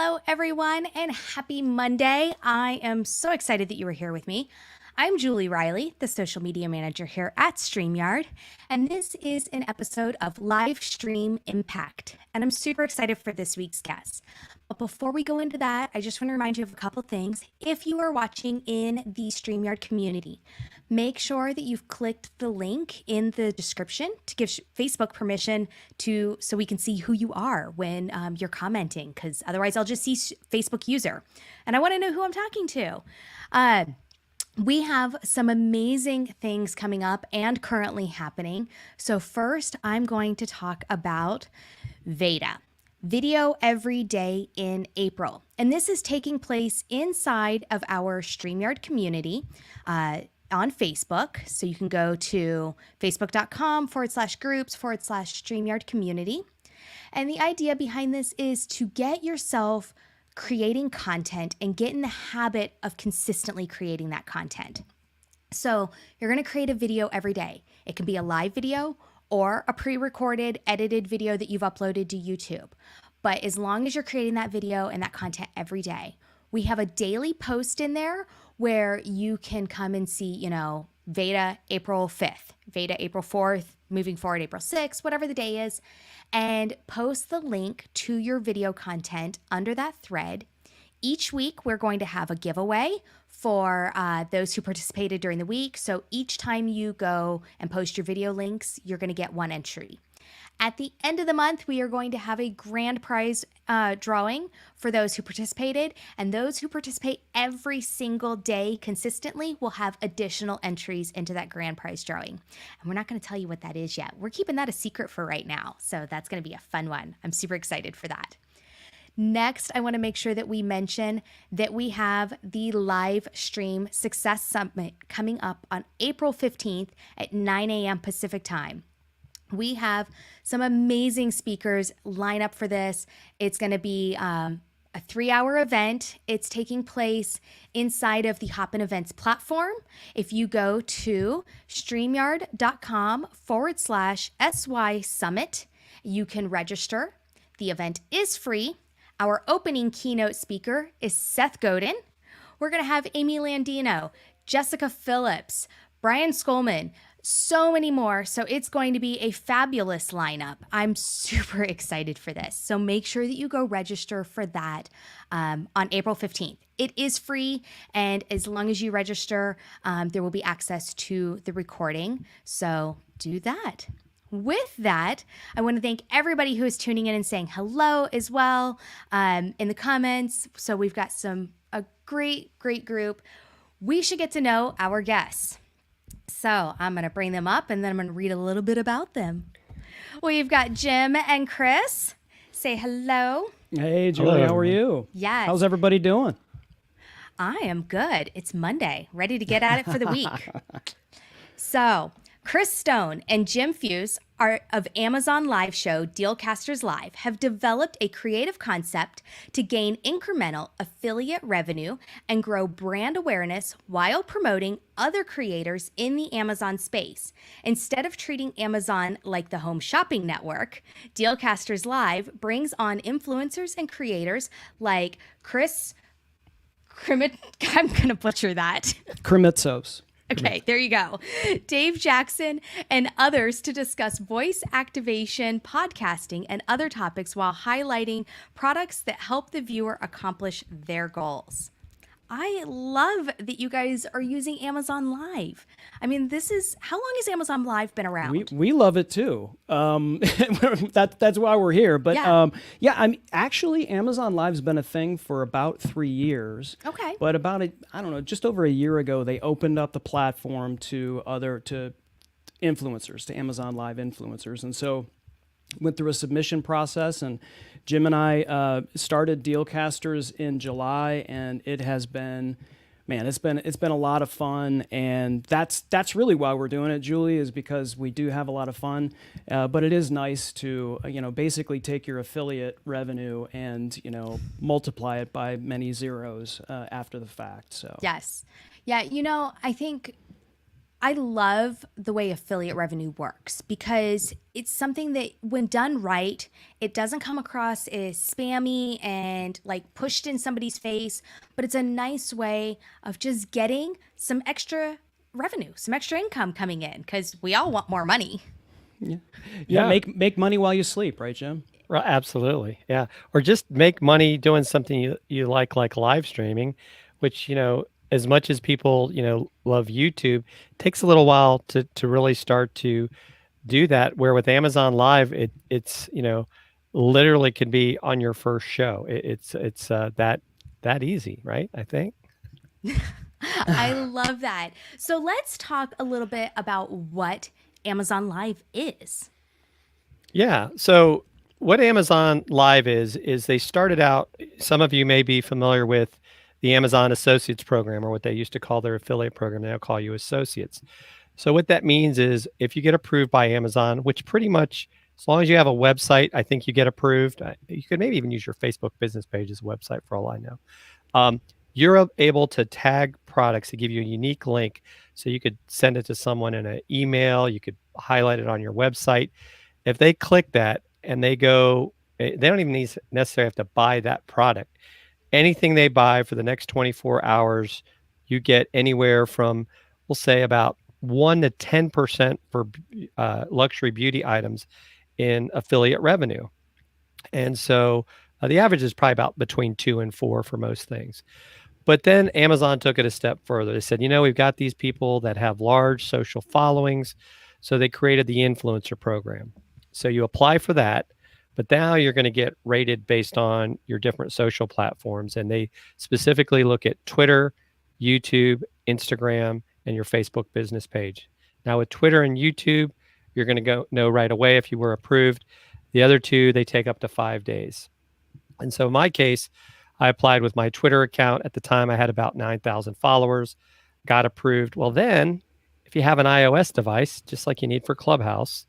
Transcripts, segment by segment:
Hello, everyone, and happy Monday. I am so excited that you are here with me. I'm Julie Riley, the social media manager here at StreamYard, and this is an episode of Live Stream Impact, and I'm super excited for this week's guest. But before we go into that, I just want to remind you of a couple things. If you are watching in the StreamYard community, make sure that you've clicked the link in the description to give Facebook permission so we can see who you are when you're commenting, because otherwise I'll just see Facebook user, and I want to know who I'm talking to. We have some amazing things coming up and currently happening. So first, I'm going to talk about Veda, video every day in April. And this is taking place inside of our StreamYard community on Facebook. So you can go to facebook.com/groups/StreamYard community. And the idea behind this is to get yourself creating content and get in the habit of consistently creating that content. So you're going to create a video every day. It can be a live video or a pre-recorded, edited video that you've uploaded to YouTube. But as long as you're creating that video and that content every day, we have a daily post in there where you can come and see, Veda April 5th, Veda April 4th, moving forward April 6th, whatever the day is, and post the link to your video content under that thread. Each week, we're going to have a giveaway for those who participated during the week. So each time you go and post your video links, you're going to get one entry. At the end of the month, we are going to have a grand prize drawing for those who participated, and those who participate every single day consistently will have additional entries into that grand prize drawing. And we're not going to tell you what that is yet. We're keeping that a secret for right now, so that's going to be a fun one. I'm super excited for that. Next, I want to make sure that we mention that we have the live stream success summit coming up on April 15th at 9 a.m. Pacific time. We have some amazing speakers line up for this. It's going to be a 3-hour event. It's taking place inside of the Hopin Events platform. If you go to StreamYard.com/SY Summit, you can register. The event is free. Our opening keynote speaker is Seth Godin. We're going to have Amy Landino, Jessica Phillips, Brian Skolman, so many more. So it's going to be a fabulous lineup. I'm super excited for this. So make sure that you go register for that on April 15th. It is free, and as long as you register, there will be access to the recording. So do that. With that, I want to thank everybody who is tuning in and saying hello as well in the comments. So we've got a great group. We should get to know our guests. So I'm going to bring them up, and then I'm going to read a little bit about them. We've got Jim and Chris. Say hello. Hey, Julie, how are you? Yes. How's everybody doing? I am good. It's Monday, ready to get at it for the week. So Chris Stone and Jim Fuse of Amazon live show Dealcasters Live have developed a creative concept to gain incremental affiliate revenue and grow brand awareness while promoting other creators in the Amazon space. Instead of treating Amazon like the home shopping network, Dealcasters Live brings on influencers and creators like Chris I'm going to butcher that. Krimitzos. Okay, there you go. Dave Jackson and others to discuss voice activation, podcasting, and other topics while highlighting products that help the viewer accomplish their goals. I love that you guys are using Amazon Live. I mean, how long has Amazon Live been around? We love it too. That's why we're here. But actually, Amazon Live's been a thing for about 3 years. Okay. But just over a year ago, they opened up the platform to influencers, to Amazon Live influencers, and so went through a submission process, and Jim and I started Dealcasters in July, and it has been, it's been a lot of fun, and that's really why we're doing it, Julie, is because we do have a lot of fun, but it is nice to basically take your affiliate revenue and multiply it by many zeros after the fact. So yes, yeah, I think I love the way affiliate revenue works because it's something that, when done right, it doesn't come across as spammy and like pushed in somebody's face, but it's a nice way of just getting some extra revenue, some extra income coming in because we all want more money. Yeah. Yeah. Yeah. Make money while you sleep, right, Jim? Right, absolutely. Yeah. Or just make money doing something you like live streaming, which, as much as people, love YouTube, it takes a little while to really start to do that. Where with Amazon Live, it's, literally could be on your first show. It's that easy, right? I think. I love that. So let's talk a little bit about what Amazon Live is. Yeah. So what Amazon Live is they started out, some of you may be familiar with the Amazon Associates program, or what they used to call their affiliate program. They now call you associates. So what that means is if you get approved by Amazon, which pretty much, as long as you have a website, I think you get approved. You could maybe even use your Facebook business page as a website for all I know. You're able to tag products to give you a unique link. So you could send it to someone in an email. You could highlight it on your website. If they click that and they go, they don't even necessarily have to buy that product. Anything they buy for the next 24 hours, you get anywhere from, we'll say, about 1 to 10% for luxury beauty items in affiliate revenue. And so the average is probably about between 2 and 4 for most things. But then Amazon took it a step further. They said, we've got these people that have large social followings. So they created the influencer program. So you apply for that, but now you're going to get rated based on your different social platforms. And they specifically look at Twitter, YouTube, Instagram, and your Facebook business page. Now with Twitter and YouTube, you're going to know right away if you were approved. The other two, they take up to 5 days. And so in my case, I applied with my Twitter account. At the time, I had about 9,000 followers, got approved. Well, then if you have an iOS device, just like you need for Clubhouse,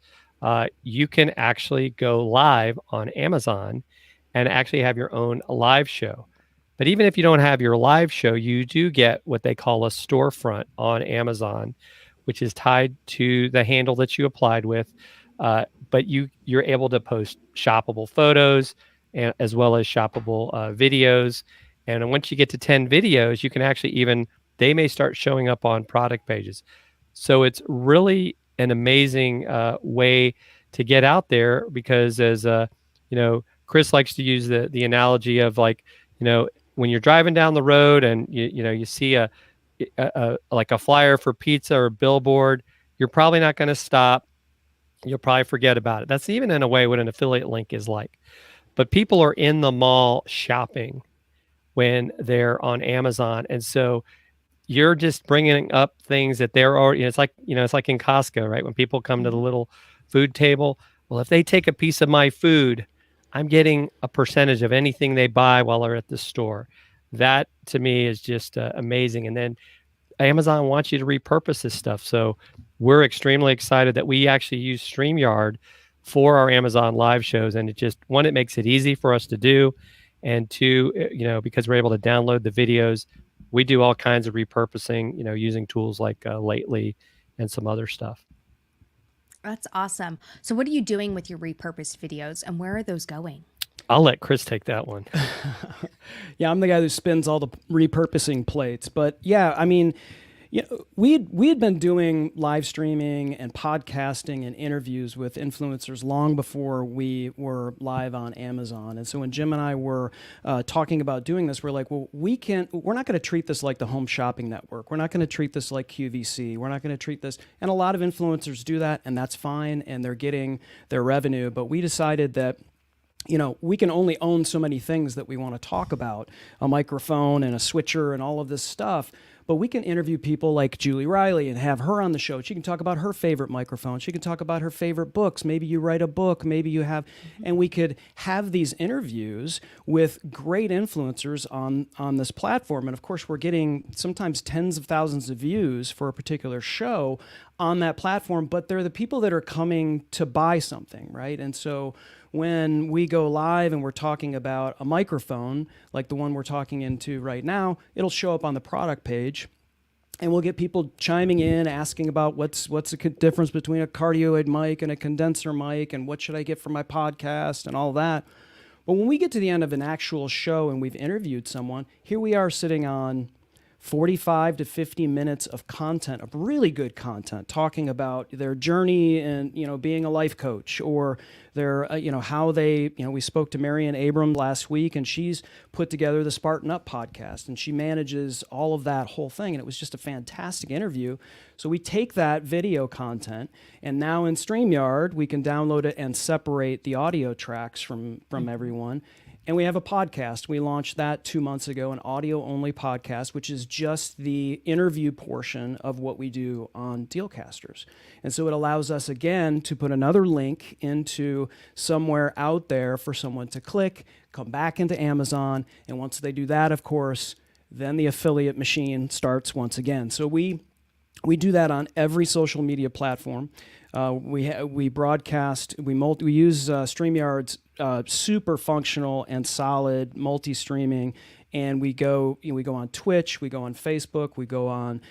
you can actually go live on Amazon and actually have your own live show. But even if you don't have your live show, you do get what they call a storefront on Amazon, which is tied to the handle that you applied with. But you're able to post shoppable photos and as well as shoppable videos. And once you get to 10 videos, you can actually they may start showing up on product pages. So it's really an amazing way to get out there because as Chris likes to use the analogy of when you're driving down the road and you see a flyer for pizza or a billboard, you're probably not going to stop. You'll probably forget about it. That's even in a way what an affiliate link is like. But people are in the mall shopping when they're on Amazon. And so you're just bringing up things that they're already, it's like in Costco, right? When people come to the little food table, well, if they take a piece of my food, I'm getting a percentage of anything they buy while they're at the store. That to me is just amazing. And then Amazon wants you to repurpose this stuff. So we're extremely excited that we actually use StreamYard for our Amazon live shows. And it makes it easy for us to do. And two, because we're able to download the videos, we do all kinds of repurposing, using tools like Lately and some other stuff. That's awesome. So what are you doing with your repurposed videos and where are those going? I'll let Chris take that one. Yeah, I'm the guy who spins all the repurposing plates. But yeah, I mean, we had been doing live streaming and podcasting and interviews with influencers long before we were live on Amazon. And so when Jim and I were talking about doing this, we're like, well, we're not going to treat this like the Home Shopping Network. We're not going to treat this like QVC. We're not going to treat this. And a lot of influencers do that, and that's fine, and they're getting their revenue. But we decided that we can only own so many things that we want to talk about, a microphone and a switcher and all of this stuff. But we can interview people like Julie Riley and have her on the show. She can talk about her favorite microphone. She can talk about her favorite books. Maybe you write a book. Maybe you have, and we could have these interviews with great influencers on this platform. And of course, we're getting sometimes tens of thousands of views for a particular show on that platform, but they're the people that are coming to buy something, right? And so when we go live and we're talking about a microphone, like the one we're talking into right now, it'll show up on the product page. and we'll get people chiming in, asking about what's the difference between a cardioid mic and a condenser mic, and what should I get for my podcast and all that. But when we get to the end of an actual show and we've interviewed someone, here we are sitting on 45 to 50 minutes of content, of really good content, talking about their journey and, being a life coach, or their, how they, we spoke to Marianne Abrams last week, and she's put together the Spartan Up podcast, and she manages all of that whole thing. And it was just a fantastic interview. So we take that video content, and now in StreamYard, we can download it and separate the audio tracks from everyone. And we have a podcast. We launched that 2 months ago, an audio-only podcast, which is just the interview portion of what we do on Dealcasters. And so it allows us, again, to put another link into somewhere out there for someone to click, come back into Amazon, and once they do that, of course, then the affiliate machine starts once again. So we do that on every social media platform. We broadcast. We use StreamYard's super functional and solid multi-streaming, and we go on Twitch, we go on Facebook, we go on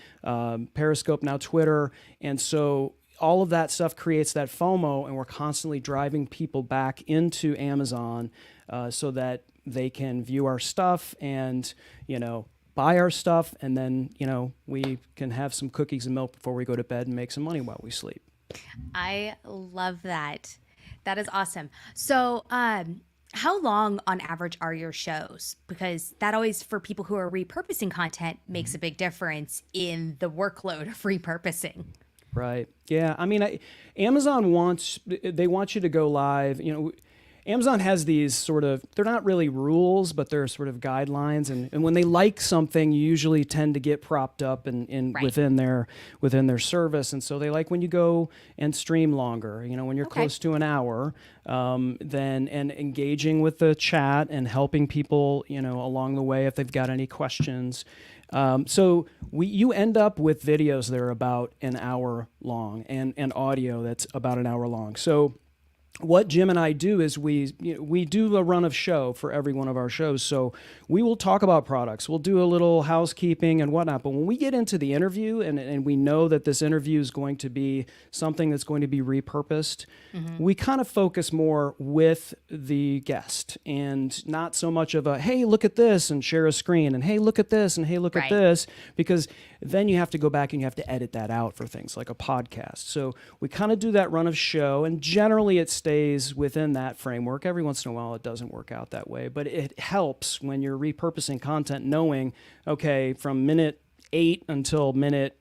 Periscope, now Twitter, and so all of that stuff creates that FOMO, and we're constantly driving people back into Amazon so that they can view our stuff and buy our stuff, and then we can have some cookies and milk before we go to bed and make some money while we sleep. I love that. That is awesome. So, how long on average are your shows? Because that always, for people who are repurposing content, makes a big difference in the workload of repurposing. Right. Yeah. I mean, Amazon wants you to go live. Amazon has these sort of, they're not really rules, but they're sort of guidelines. And when they like something, you usually tend to get propped up Right. within their service. And so they like when you go and stream longer, when you're Okay. close to an hour, then, and engaging with the chat and helping people, along the way if they've got any questions. So you end up with videos that are about an hour long and audio that's about an hour long. So what Jim and I do is we do a run of show for every one of our shows. So we will talk about products. We'll do a little housekeeping and whatnot. But when we get into the interview and we know that this interview is going to be something that's going to be repurposed, we kind of focus more with the guest and not so much of a, hey, look at this and share a screen, and hey, look at this and hey, look at Right. this, because then you have to go back and you have to edit that out for things like a podcast. So we kind of do that run of show, and generally it stays within that framework. Every once in a while it doesn't work out that way, but it helps when you're repurposing content, knowing, okay, from minute 8 until minute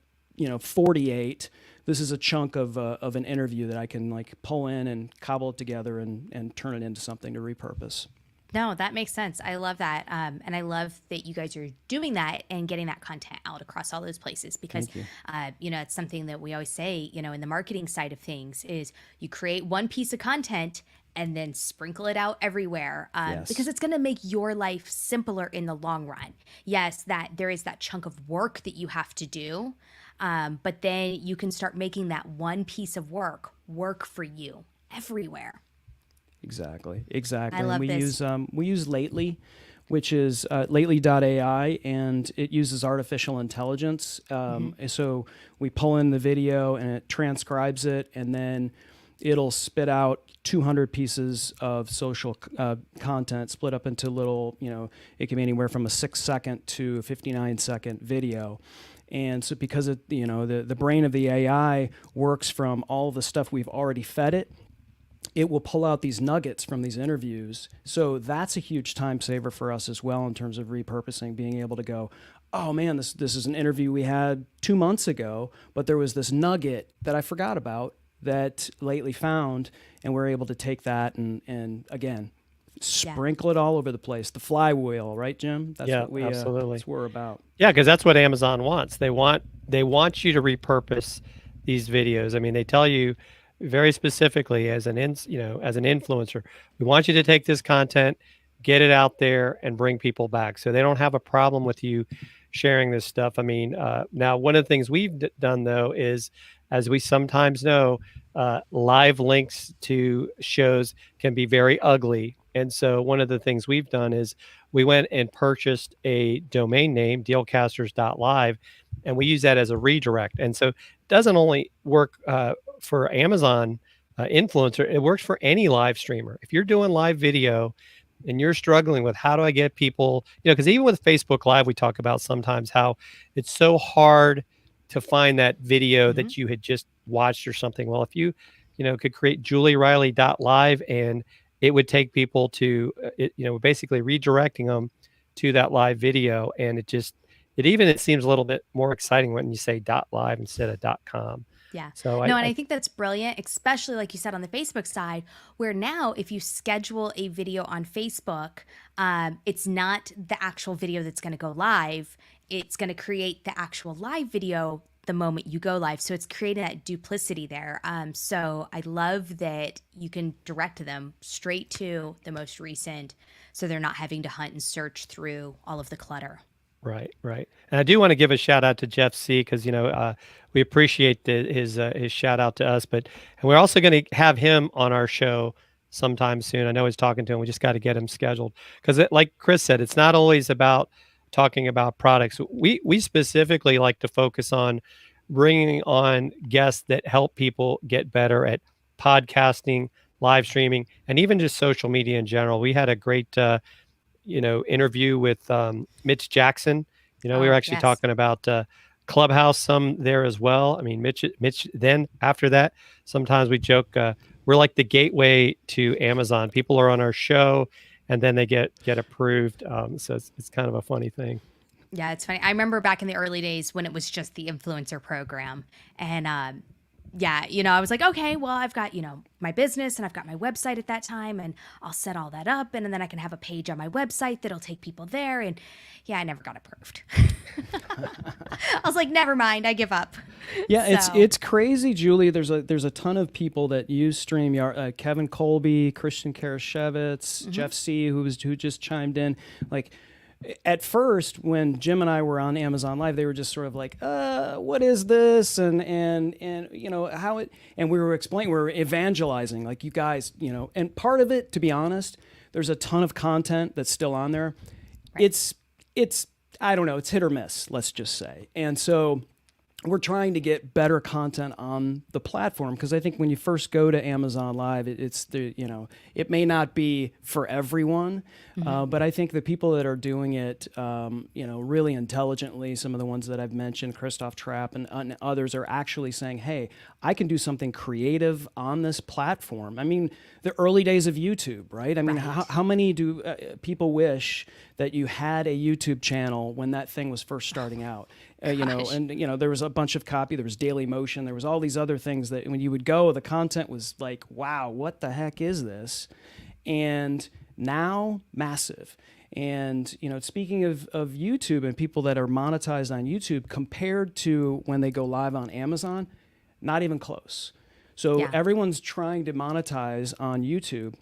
48, this is a chunk of an interview that I can pull in and cobble it together and turn it into something to repurpose. No, that makes sense. I love that. And I love that you guys are doing that and getting that content out across all those places, because, it's something that we always say, in the marketing side of things, is you create one piece of content and then sprinkle it out everywhere, Yes. because it's going to make your life simpler in the long run. Yes, that there is that chunk of work that you have to do, but then you can start making that one piece of work for you everywhere. Exactly. I love And this. we use Lately, which is lately.ai, and it uses artificial intelligence. So we pull in the video and it transcribes it, and then it'll spit out 200 pieces of social content split up into little, it can be anywhere from a 6-second to a 59-second video. And so because the brain of the AI works from all the stuff we've already fed it, it will pull out these nuggets from these interviews. So that's a huge time saver for us as well in terms of repurposing, being able to go, oh man, this is an interview we had 2 months ago, but there was this nugget that I forgot about that Lately found, and we're able to take that and again, sprinkle it all over the place. The flywheel, right, Jim? That's Yeah, what we absolutely. that's what we're about. Yeah, because that's what Amazon wants. They want you to repurpose these videos. I mean, they tell you very specifically as an influencer, we want you to take this content, get it out there, and bring people back. So they don't have a problem with you sharing this stuff. I mean, now one of the things we've done though is, as we sometimes know, live links to shows can be very ugly And so one of the things we've done is we went and purchased a domain name, dealcasters.live, and we use that as a redirect. And so it doesn't only work for Amazon influencer, it works for any live streamer. If you're doing live video and you're struggling with how do I get people, because even with Facebook Live, we talk about sometimes how it's so hard to find that video that you had just watched or something. Well, if you could create julieriley.live and it would take people to, basically redirecting them to that live video. And it seems a little bit more exciting when you say .live instead of .com. Yeah. So and I think that's brilliant, especially like you said on the Facebook side, where now if you schedule a video on Facebook, it's not the actual video that's going to go live. It's going to create the actual live video the moment you go live. So it's creating that duplicity there. So I love that you can direct them straight to the most recent, so they're not having to hunt and search through all of the clutter. Right. And I do want to give a shout out to Jeff C, because we appreciate his shout out to us, and we're also going to have him on our show sometime soon. I know he's talking to him. We just got to get him scheduled, because like Chris said, it's not always about talking about products. We specifically like to focus on bringing on guests that help people get better at podcasting, live streaming, and even just social media in general. We had a great interview with Mitch Jackson. We were actually talking about Clubhouse some there as well. I mean, Mitch. Then after that, sometimes we joke we're like the gateway to Amazon. People are on our show, and then they get approved. So it's kind of a funny thing. Yeah, it's funny. I remember back in the early days when it was just the influencer program, and I was like, okay, well, I've got, my business and I've got my website at that time, and I'll set all that up, and then I can have a page on my website that'll take people there. And I never got approved. I was like, never mind, I give up. Yeah, it's crazy, Julie. There's a ton of people that use StreamYard. Kevin Colby, Christian Karashevitz, Jeff C, who just chimed in. Like, at first, when Jim and I were on Amazon Live, they were just sort of like, what is this? And how it, and we were explaining, we were evangelizing, like, you guys, and part of it, to be honest, there's a ton of content that's still on there. Right. It's I don't know, it's hit or miss, let's just say. And so we're trying to get better content on the platform, because I think when you first go to Amazon Live, it may not be for everyone, but I think the people that are doing it, really intelligently, some of the ones that I've mentioned, Christoph Trapp and others, are actually saying, hey, I can do something creative on this platform. I mean, the early days of YouTube, right? I mean, how many do people wish that you had a YouTube channel when that thing was first starting out? There was a bunch of copy, there was Daily Motion, there was all these other things that when you would go, the content was like, wow, what the heck is this? And now, massive. And, speaking of YouTube and people that are monetized on YouTube compared to when they go live on Amazon, not even close. So everyone's trying to monetize on YouTube.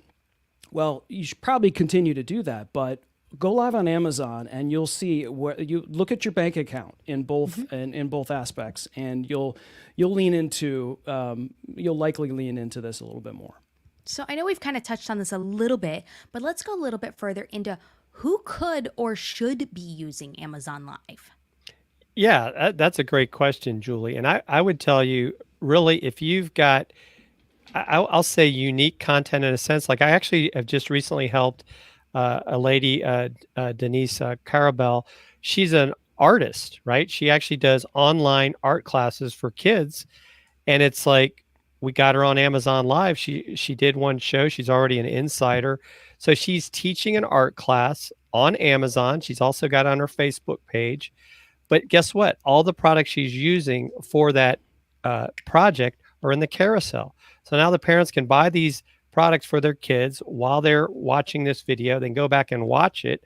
Well, you should probably continue to do that, but go live on Amazon and you'll see where you look at your bank account in both in both aspects, and you'll likely lean into this a little bit more. So I know we've kind of touched on this a little bit, but let's go a little bit further into who could or should be using Amazon Live. Yeah, that's a great question, Julie. And I would tell you, really, if you've got, I'll say unique content in a sense. Like, I actually have just recently helped a lady, Denise Carabel. She's an artist, right? She actually does online art classes for kids. And it's like, we got her on Amazon Live. She did one show. She's already an insider. So she's teaching an art class on Amazon. She's also got on her Facebook page. But guess what? All the products she's using for that project are in the carousel. So now the parents can buy these products for their kids while they're watching this video, then go back and watch it.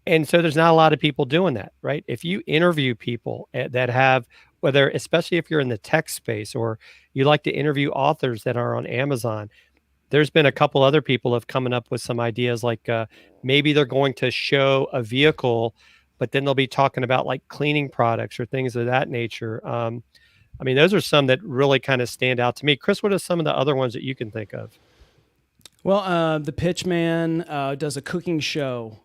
And so there's not a lot of people doing that, right? If you interview people that have, whether, especially if you're in the tech space, or you like to interview authors that are on Amazon, there's been a couple other people have coming up with some ideas, like maybe they're going to show a vehicle, but then they'll be talking about like cleaning products or things of that nature. I mean, those are some that really kind of stand out to me. Chris, what are some of the other ones that you can think of? Well, the Pitchman does a cooking show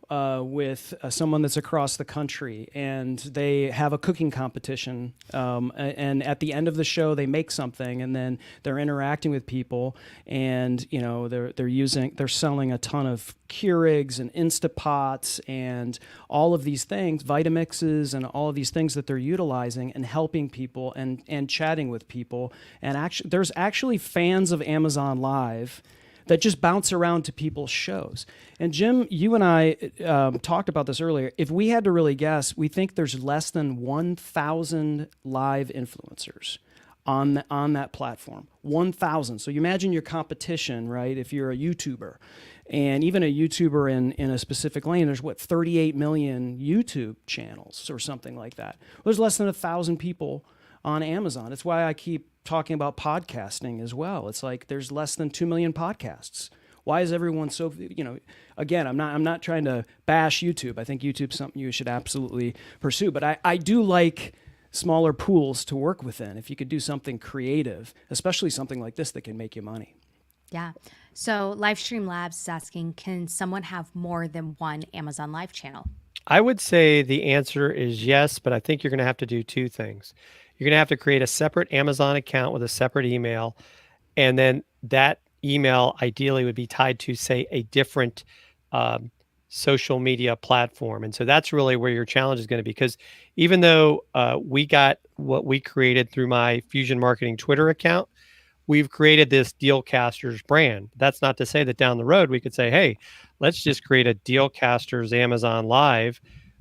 with someone that's across the country, and they have a cooking competition. And at the end of the show, they make something, and then they're interacting with people, and they're selling a ton of Keurigs and Instapots and all of these things, Vitamixes, and all of these things that they're utilizing and helping people and chatting with people. And there's actually fans of Amazon Live that just bounce around to people's shows. And Jim, you and I talked about this earlier. If we had to really guess, we think there's less than 1,000 live influencers on that platform. 1,000. So you imagine your competition, right? If you're a YouTuber, and even a YouTuber in a specific lane, there's 38 million YouTube channels or something like that. Well, there's less than 1,000 people on Amazon. That's why I keep talking about podcasting as well. It's like there's less than 2 million podcasts. Why is everyone so, again, I'm not trying to bash YouTube. I think YouTube's something you should absolutely pursue, but I do like smaller pools to work within. If you could do something creative, especially something like this that can make you money. Yeah. So Livestream Labs is asking, can someone have more than one Amazon Live channel? I would say the answer is yes, but I think you're going to have to do two things. You're going to have to create a separate Amazon account with a separate email, and then that email ideally would be tied to, say, a different social media platform. And so that's really where your challenge is going to be, because even though we got what we created through my Fusion Marketing Twitter account, we've created this Dealcasters brand. That's not to say that down the road we could say, hey, let's just create a Dealcasters Amazon Live.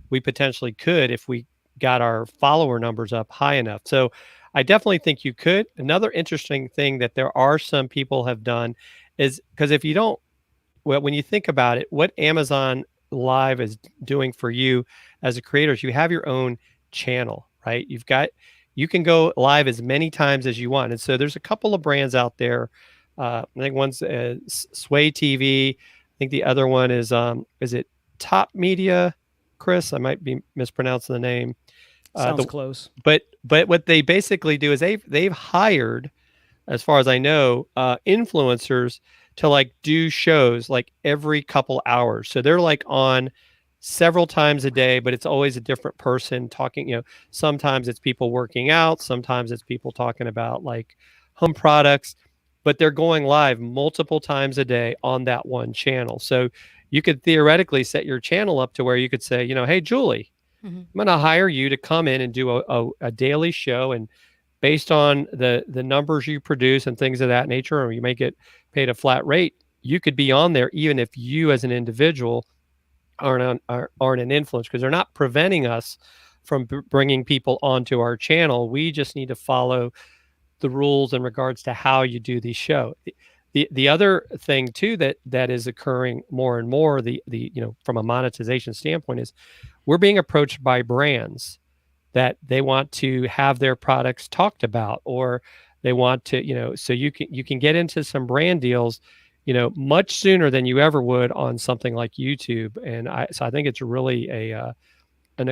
We potentially could if we got our follower numbers up high enough. So I definitely think you could. Another interesting thing that there are some people have done is, because if you don't, well, when you think about it, what Amazon Live is doing for you as a creator is you have your own channel, right? You can go live as many times as you want. And so there's a couple of brands out there. I think one's Sway TV. I think the other one is it Top Media? Chris, I might be mispronouncing the name. Sounds close. But what they basically do is they've hired, as far as I know, influencers to like do shows like every couple hours. So they're like on several times a day, but it's always a different person talking. Sometimes it's people working out, sometimes it's people talking about like home products, but they're going live multiple times a day on that one channel. So you could theoretically set your channel up to where you could say, hey, Julie, I'm going to hire you to come in and do a daily show. And based on the numbers you produce and things of that nature, or you may get paid a flat rate, you could be on there even if you as an individual aren't an influencer, because they're not preventing us from bringing people onto our channel. We just need to follow the rules in regards to how you do the show. The other thing too that is occurring more and more, the from a monetization standpoint, is we're being approached by brands that they want to have their products talked about, or they want to, so you can get into some brand deals, much sooner than you ever would on something like YouTube. And so I think it's really a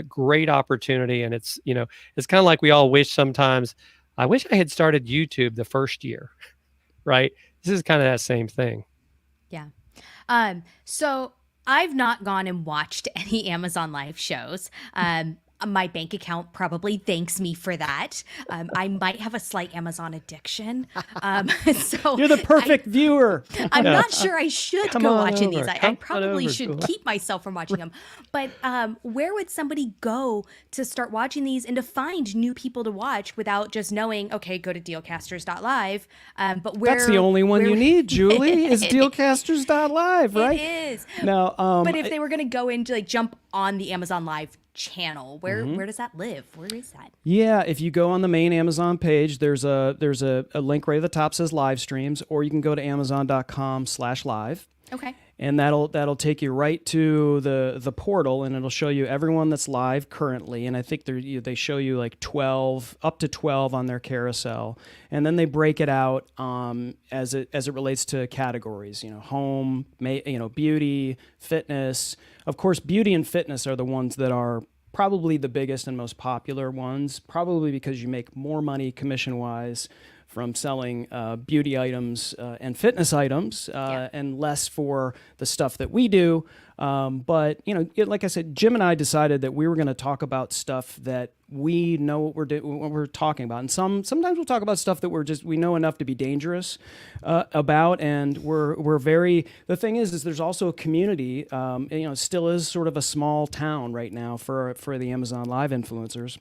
great opportunity. And it's, it's kind of like we all wish sometimes, I wish I had started YouTube the first year, right? This is kind of that same thing. Yeah. So I've not gone and watched any Amazon Live shows. My bank account probably thanks me for that. I might have a slight Amazon addiction. So you're the perfect viewer. I'm not sure I should go watching these. I probably should keep myself from watching them. But where would somebody go to start watching these and to find new people to watch without just knowing, okay, go to dealcasters.live. But that's the only one you need, Julie, is dealcasters.live, right? It is. Now, but if they were going to go into like jump on the Amazon Live channel, where does that live? Where is that? Yeah, if you go on the main Amazon page, there's a link right at the top says live streams, or you can go to amazon.com/live. Okay. And that'll take you right to the portal, and it'll show you everyone that's live currently. And I think they show you like up to 12 on their carousel, and then they break it out as it relates to categories. Home, beauty, fitness. Of course, beauty and fitness are the ones that are probably the biggest and most popular ones. Probably because you make more money commission-wise from selling beauty items and fitness items, Yeah. and less for the stuff that we do. But like I said, Jim and I decided that we were going to talk about stuff that we know what we're talking about, and sometimes we'll talk about stuff that we know enough to be dangerous about, and we're very. The thing is there's also a community. It still is sort of a small town right now for the Amazon Live influencers.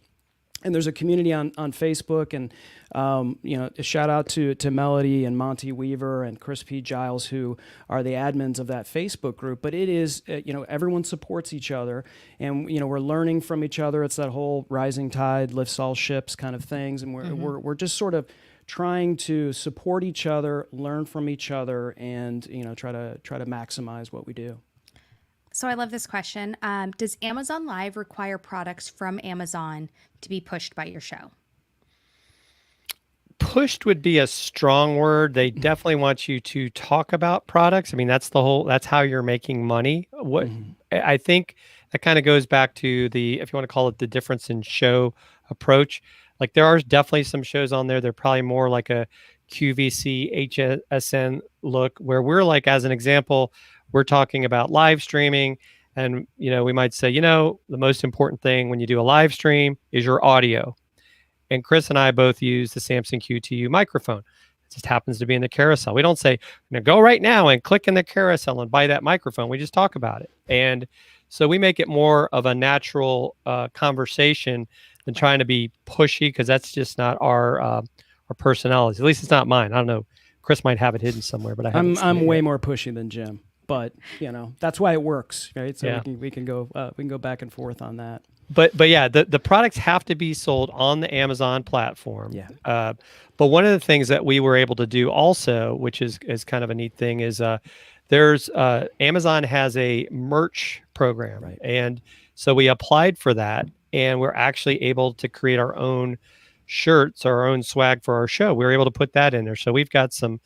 And there's a community on Facebook, and a shout out to Melody and Monty Weaver and Chris P. Giles, who are the admins of that Facebook group. But it is, everyone supports each other, and we're learning from each other. It's that whole rising tide lifts all ships kind of things, and we're just sort of trying to support each other, learn from each other, and try to maximize what we do. So I love this question. Does Amazon Live require products from Amazon to be pushed by your show? Pushed would be a strong word. They definitely want you to talk about products. I mean, that's how you're making money. I think that kind of goes back to if you want to call it the difference in show approach. Like there are definitely some shows on there. They're probably more like a QVC, HSN look, where we're like, as an example, we're talking about live streaming, and we might say, the most important thing when you do a live stream is your audio. And Chris and I both use the Samson QTU microphone. It just happens to be in the carousel. We don't say, go right now and click in the carousel and buy that microphone. We just talk about it. And so we make it more of a natural conversation than trying to be pushy, because that's just not our personalities. At least it's not mine. I don't know. Chris might have it hidden somewhere, but I'm way more pushy than Jim. But that's why it works, right? So yeah. we can go back and forth on that. But yeah, the products have to be sold on the Amazon platform. Yeah. But one of the things that we were able to do also, which is kind of a neat thing, is there's Amazon has a merch program, right? And so we applied for that, and we're actually able to create our own shirts, our own swag for our show. We were able to put that in there. So we've got some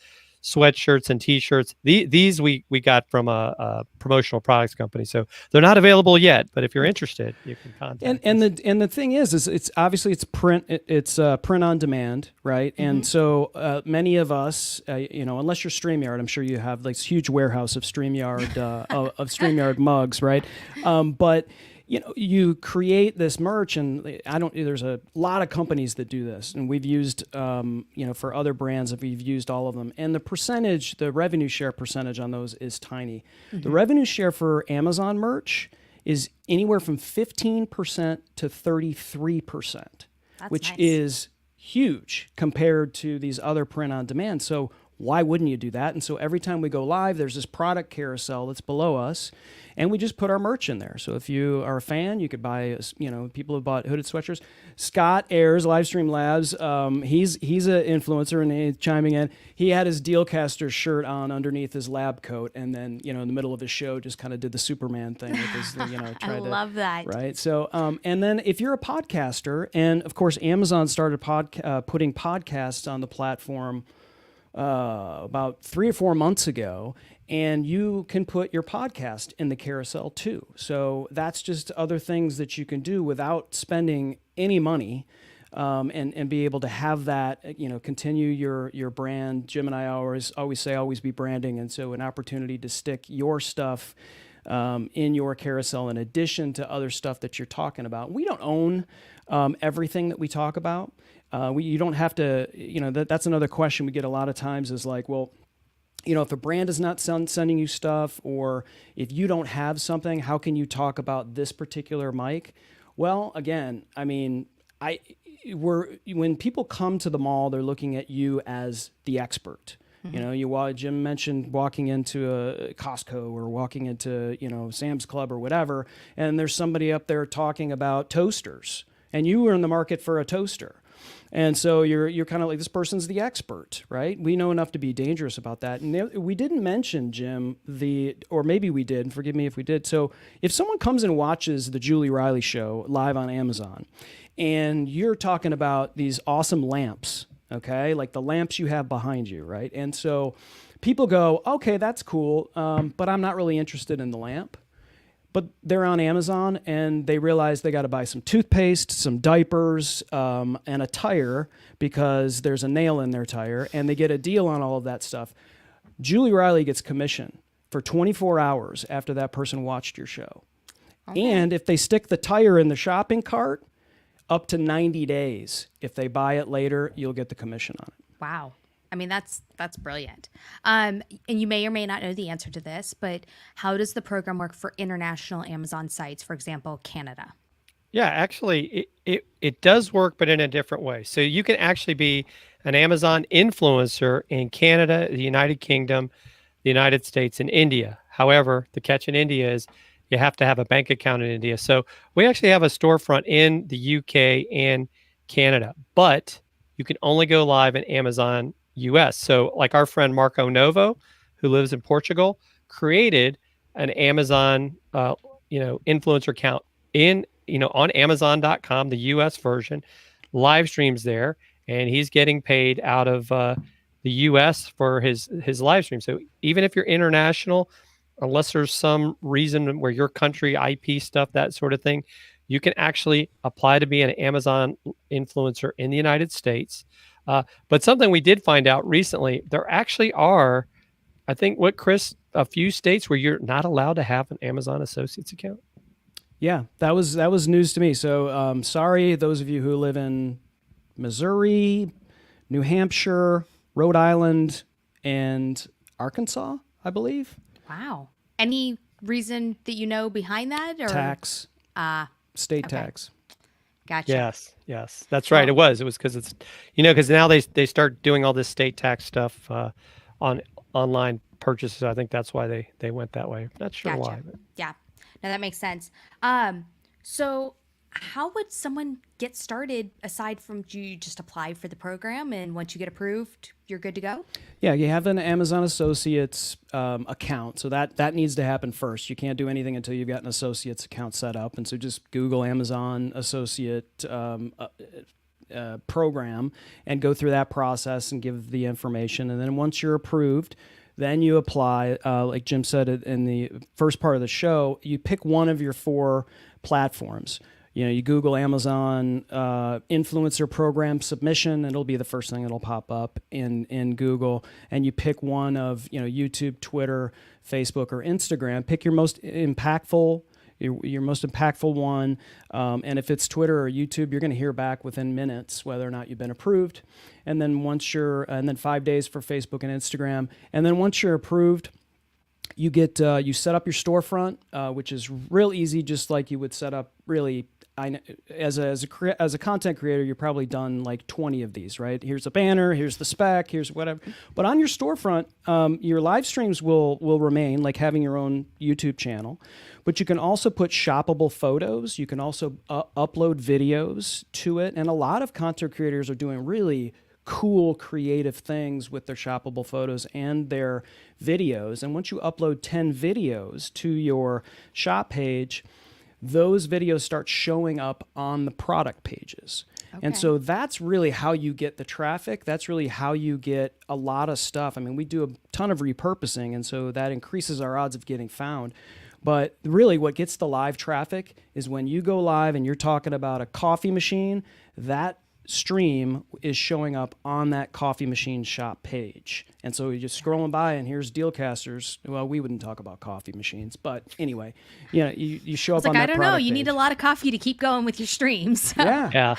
sweatshirts and t-shirts. These we got from a promotional products company, so they're not available yet, but if you're interested, you can contact us. And the thing is it's obviously it's print print on demand, right? Mm-hmm. And so many of us, unless you're StreamYard, I'm sure you have like this huge warehouse of StreamYard of StreamYard mugs, right? But you create this merch, and there's a lot of companies that do this, and we've used, for other brands, we've used all of them. And the revenue share percentage on those is tiny. Mm-hmm. The revenue share for Amazon merch is anywhere from 15% to 33%, which nice. Is huge compared to these other print on demand. So why wouldn't you do that? And so every time we go live, there's this product carousel that's below us, and we just put our merch in there. So if you are a fan, you could buy, people have bought hooded sweatshirts. Scott Ayers, Livestream Labs, he's an influencer, and he's chiming in. He had his Dealcaster shirt on underneath his lab coat, and then, in the middle of his show, just kind of did the Superman thing with his, I love that. Right. So, and then if you're a podcaster, and of course, Amazon started putting podcasts on the platform about 3 or 4 months ago, and you can put your podcast in the carousel too. So that's just other things that you can do without spending any money, and be able to have that, continue your brand. Jim and I always say, always be branding. And so an opportunity to stick your stuff in your carousel in addition to other stuff that you're talking about. We don't own everything that we talk about. You don't have to, that's another question we get a lot of times is like, well, if a brand is not sending you stuff, or if you don't have something, how can you talk about this particular mic? Well, again, I mean, when people come to the mall, they're looking at you as the expert. Mm-hmm. Jim mentioned walking into a Costco or walking into, Sam's Club or whatever, and there's somebody up there talking about toasters, and you were in the market for a toaster. And so you're kind of like, this person's the expert, right? We know enough to be dangerous about that. And we didn't mention, Jim, or maybe we did, and forgive me if we did. So if someone comes and watches the Julie Riley show live on Amazon, and you're talking about these awesome lamps, okay, like the lamps you have behind you, right? And so people go, okay, that's cool, but I'm not really interested in the lamp. but they're on Amazon and they realize they got to buy some toothpaste, some diapers, and a tire because there's a nail in their tire, and they get a deal on all of that stuff. Julie Riley gets commission for 24 hours after that person watched your show. Okay. And if they stick the tire in the shopping cart, up to 90 days. If they buy it later, you'll get the commission on it. Wow. I mean, that's brilliant. And you may or may not know the answer to this, but how does the program work for international Amazon sites, for example, Canada? Yeah, actually, it does work, but in a different way. So you can actually be an Amazon influencer in Canada, the United Kingdom, the United States, and India. However, the catch in India is you have to have a bank account in India. So we actually have a storefront in the UK and Canada, but you can only go live in Amazon US. So like our friend Marco Novo, who lives in Portugal, created an Amazon, influencer account on Amazon.com, the US version, live streams there, and he's getting paid out of the US for his live stream. So even if you're international, unless there's some reason where your country IP stuff, that sort of thing, you can actually apply to be an Amazon influencer in the United States. But something we did find out recently, there actually are, I think, Chris, a few states where you're not allowed to have an Amazon Associates account. Yeah, that was news to me. So sorry, those of you who live in Missouri, New Hampshire, Rhode Island, and Arkansas, I believe. Wow. Any reason that you know behind that? Or tax, state tax. Gotcha. Yes, that's right. It was because it's, because now they start doing all this state tax stuff on online purchases. I think that's why they went that way. Not sure why. But. Yeah, no, that makes sense. So how would someone get started aside from, do you just apply for the program and once you get approved, you're good to go? Yeah, you have an Amazon Associates account. So that needs to happen first. You can't do anything until you've got an Associates account set up. And so just Google Amazon Associate program and go through that process and give the information. And then once you're approved, then you apply, like Jim said in the first part of the show, you pick one of your 4 platforms. You Google Amazon influencer program submission, and it'll be the first thing that'll pop up in Google. And you pick one of YouTube, Twitter, Facebook, or Instagram. Pick your most impactful, your most impactful one. And if it's Twitter or YouTube, you're going to hear back within minutes whether or not you've been approved. And then and then 5 days for Facebook and Instagram. And then once you're approved, you get you set up your storefront, which is real easy, just like you would set up really. As a content creator, you've probably done like 20 of these, right? Here's a banner, here's the spec, here's whatever. But on your storefront, your live streams will remain, like having your own YouTube channel. But you can also put shoppable photos. You can also upload videos to it. And a lot of content creators are doing really cool, creative things with their shoppable photos and their videos. And once you upload 10 videos to your shop page, those videos start showing up on the product pages. Okay. And so that's really how you get the traffic. That's really how you get a lot of stuff. I mean, we do a ton of repurposing, and so that increases our odds of getting found. But really what gets the live traffic is when you go live and you're talking about a coffee machine, that stream is showing up on that coffee machine shop page. And so you're just scrolling by and here's Dealcasters. Well, we wouldn't talk about coffee machines, but anyway, you show up on that product page. I don't know. You need a lot of coffee to keep going with your streams. Yeah.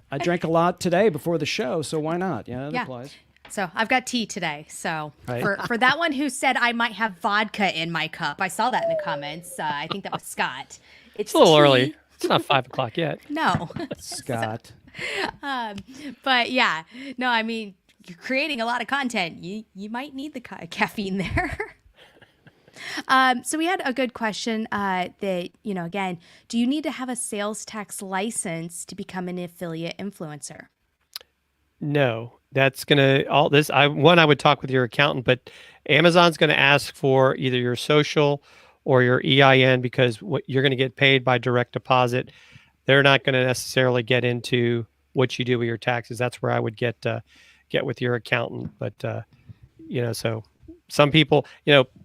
I drank a lot today before the show, so why not? Yeah, that applies. So I've got tea today. So for that one who said I might have vodka in my cup, I saw that in the comments. I think that was Scott. It's a little early. It's not 5 o'clock yet. No. Scott. But yeah, no, I mean, you're creating a lot of content. You might need the caffeine there. So we had a good question that, again, do you need to have a sales tax license to become an affiliate influencer? No, that's going to I would talk with your accountant, but Amazon's going to ask for either your social or your EIN because you're going to get paid by direct deposit. They're not going to necessarily get into what you do with your taxes. That's where I would get with your accountant. But, so some people,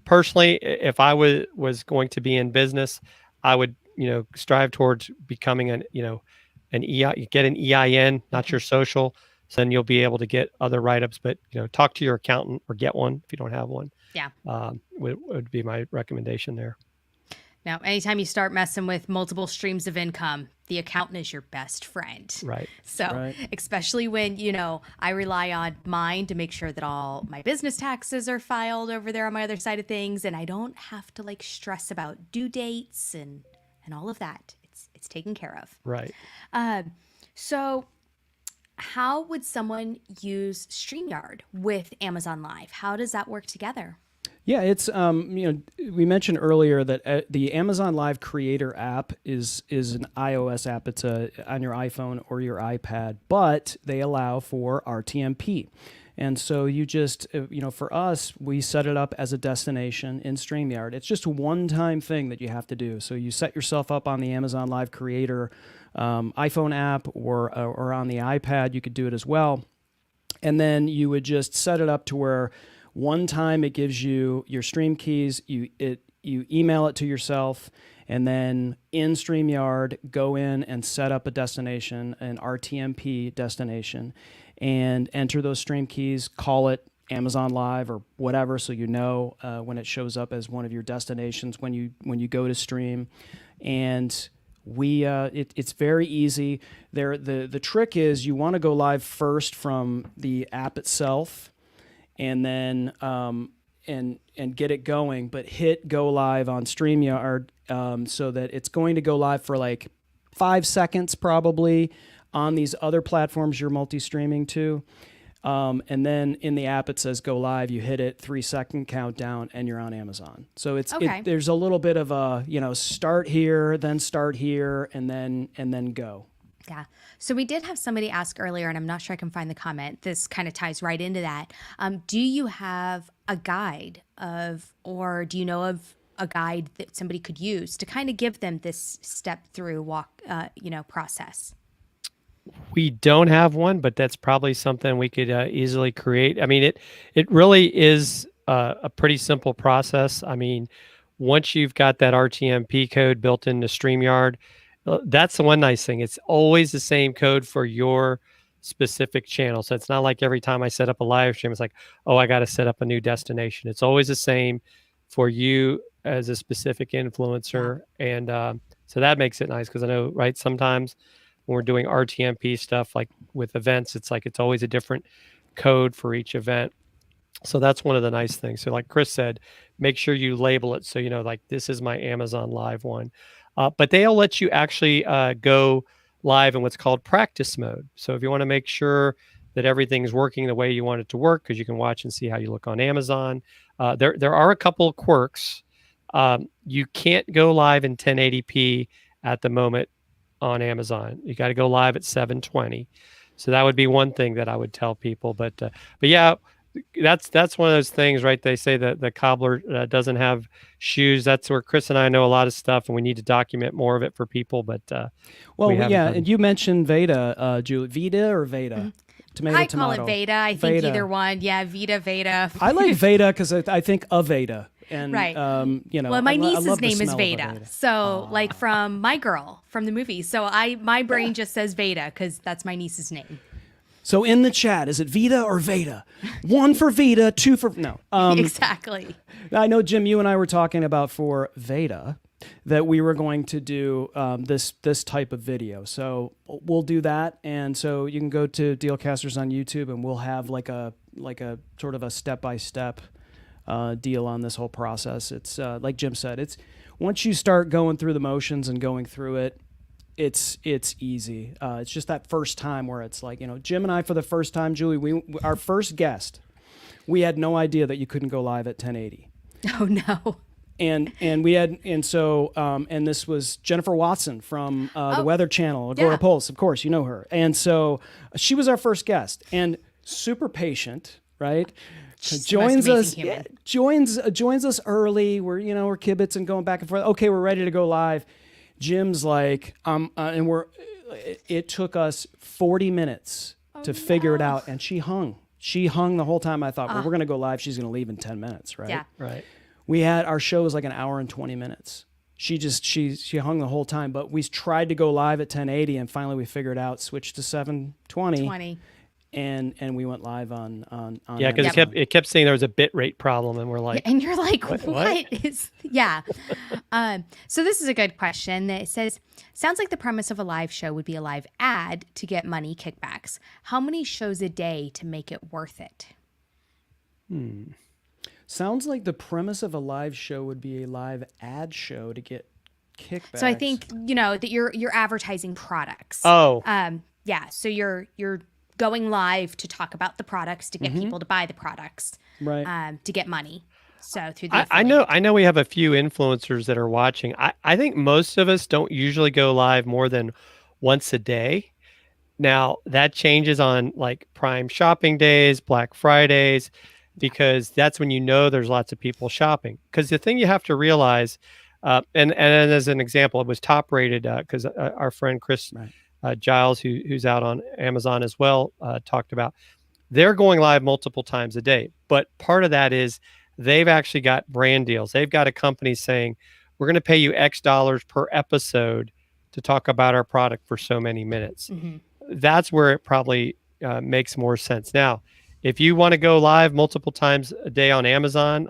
personally, if I was going to be in business, I would, strive towards becoming an get an EIN, not your social. So then you'll be able to get other write-ups, but, talk to your accountant or get one if you don't have one. Yeah. Would be my recommendation there. Now, anytime you start messing with multiple streams of income, the accountant is your best friend. Right. So, especially when, I rely on mine to make sure that all my business taxes are filed over there on my other side of things, and I don't have to stress about due dates and all of that. It's taken care of. Right. So how would someone use StreamYard with Amazon Live? How does that work together? Yeah, it's we mentioned earlier that the Amazon Live Creator app is an iOS app. It's on your iPhone or your iPad, but they allow for RTMP. And so you just, for us, we set it up as a destination in StreamYard. It's just a one-time thing that you have to do. So you set yourself up on the Amazon Live Creator iPhone app or on the iPad. You could do it as well. And then you would just set it up to where one time it gives you your stream keys, you email it to yourself, and then in StreamYard, go in and set up a destination, an RTMP destination, and enter those stream keys, call it Amazon Live or whatever, so when it shows up as one of your destinations when you go to stream. And it's very easy. The trick is you want to go live first from the app itself, and then and get it going, but hit go live on StreamYard so that it's going to go live for like 5 seconds probably on these other platforms you're multi-streaming to. And then in the app it says go live, you hit it, 3-second countdown, and you're on Amazon. So there's a little bit of a, start here, and then go. Yeah. So we did have somebody ask earlier, and I'm not sure I can find the comment. This kind of ties right into that. Do you have a guide or do you know of a guide that somebody could use to kind of give them this step through process? We don't have one, but that's probably something we could easily create. I mean, it really is a pretty simple process. I mean, once you've got that RTMP code built into StreamYard, that's the one nice thing. It's always the same code for your specific channel. So it's not like every time I set up a live stream, it's like, oh, I got to set up a new destination. It's always the same for you as a specific influencer. And so that makes it nice because I know, right, sometimes when we're doing RTMP stuff, like with events, it's always a different code for each event. So that's one of the nice things. So like Chris said, make sure you label it so like this is my Amazon Live one. But they'll let you actually go live in what's called practice mode. So if you want to make sure that everything's working the way you want it to work, because you can watch and see how you look on Amazon, there are a couple of quirks. You can't go live in 1080p at the moment on Amazon. You got to go live at 720. So that would be one thing that I would tell people. But yeah, that's one of those things, right? They say that the cobbler doesn't have shoes. That's where Chris and I know a lot of stuff, and we need to document more of it for people. But and you mentioned Veda, Julie. Veda or Veda? Mm-hmm. Tomato. I call it Veda. I think either one. Yeah, Veda. I like Veda because I think of Veda. And, right. Well, my niece's name is Veda. So like from My Girl from the movie. So my brain just says Veda because that's my niece's name. So in the chat, is it Veda or Veda? 1 for Veda, 2 for... No. Exactly. I know, Jim, you and I were talking about for Veda that we were going to do this type of video. So we'll do that. And so you can go to Dealcasters on YouTube and we'll have like a sort of a step-by-step deal on this whole process. It's like Jim said, it's once you start going through the motions and going through it, it's easy. It's just that first time where it's like, Jim and I, for the first time, Julie, our first guest, we had no idea that you couldn't go live at 1080. Oh no. And this was Jennifer Watson from the Weather Channel, Agora Pulse, of course, you know her. And so she was our first guest and super patient, right? Joins us early. We're kibitzing and going back and forth. Okay, we're ready to go live. Jim's like, it took us 40 minutes to figure it out, and she hung the whole time. I thought, well, we're going to go live. She's going to leave in 10 minutes, right? Yeah. Right. Our show was like an hour and 20 minutes. she hung the whole time. But we tried to go live at 1080, and finally we figured out switch to 720. 20. And we went live on Yeah, because it kept saying there was a bit rate problem, and we're like, and you're like, what is yeah. So this is a good question that says, sounds like the premise of a live show would be a live ad to get money kickbacks. How many shows a day to make it worth it? Sounds like the premise of a live show would be a live ad show to get kickbacks. So I think, that you're advertising products. oh, Yeah. So you're going live to talk about the products, to get people to buy the products, right. to get money. So through the I know we have a few influencers that are watching. I think most of us don't usually go live more than once a day. Now that changes on like Prime shopping days, Black Fridays, because that's when there's lots of people shopping. Because the thing you have to realize, and as an example, it was top rated because our friend Chris Giles, who's out on Amazon as well, talked about they're going live multiple times a day. But part of that is they've actually got brand deals. They've got a company saying, we're going to pay you X dollars per episode to talk about our product for so many minutes. Mm-hmm. That's where it probably makes more sense. Now, if you want to go live multiple times a day on Amazon,